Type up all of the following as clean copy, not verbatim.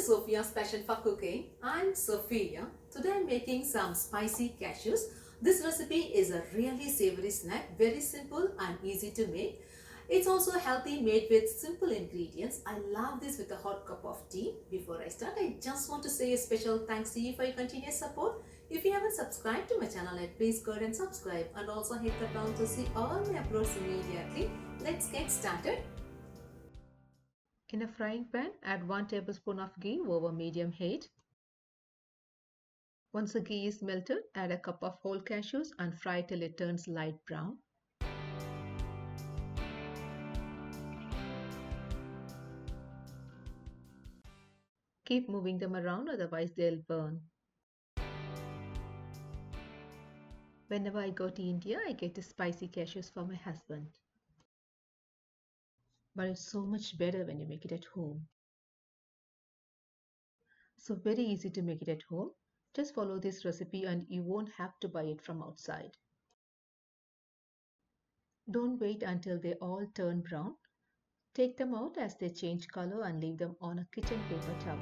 Sophia's Passion for Cooking. I'm Sophia. Today I'm making some spicy cashews. This recipe is a really savory snack, very simple and easy to make. It's also healthy, made with simple ingredients. I love this with a hot cup of tea. Before I start, I just want to say a special thanks to you for your continuous support. If you haven't subscribed to my channel yet, please go ahead and subscribe and also hit the bell to see all my uploads immediately. Let's get started. In a frying pan, add 1 tablespoon of ghee over medium heat. Once the ghee is melted, add a cup of whole cashews and fry till it turns light brown. Keep moving them around, otherwise they'll burn. Whenever I go to India, I get the spicy cashews for my husband. But it's so much better when you make it at home. So very easy to make it at home. Just follow this recipe and you won't have to buy it from outside. Don't wait until they all turn brown. Take them out as they change color and leave them on a kitchen paper towel.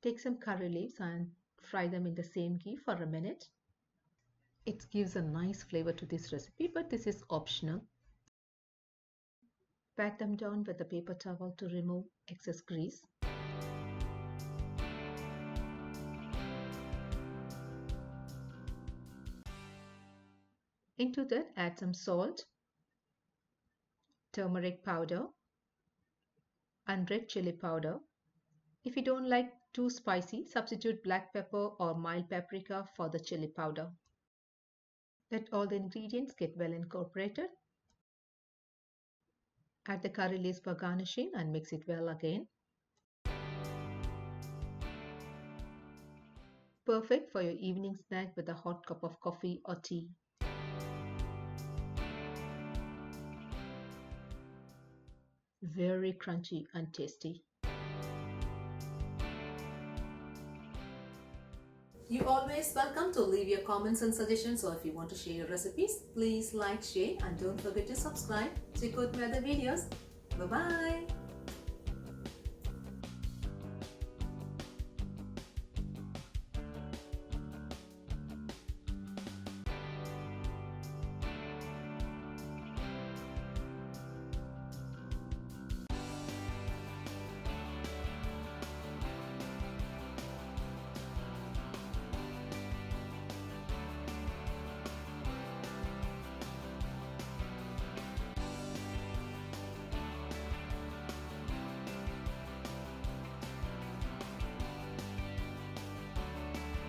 Take some curry leaves and fry them in the same ghee for a minute. It gives a nice flavor to this recipe, but this is optional. Pat them down with a paper towel to remove excess grease. Into that, add some salt, turmeric powder, and red chili powder. If you don't like too spicy, substitute black pepper or mild paprika for the chili powder. Let all the ingredients get well incorporated. Add the curry leaves for garnishing and mix it well again. Perfect for your evening snack with a hot cup of coffee or tea. Very crunchy and tasty. You always welcome to leave your comments and suggestions, or if you want to share your recipes, please like, share and don't forget to subscribe. Check out my other videos. Bye bye.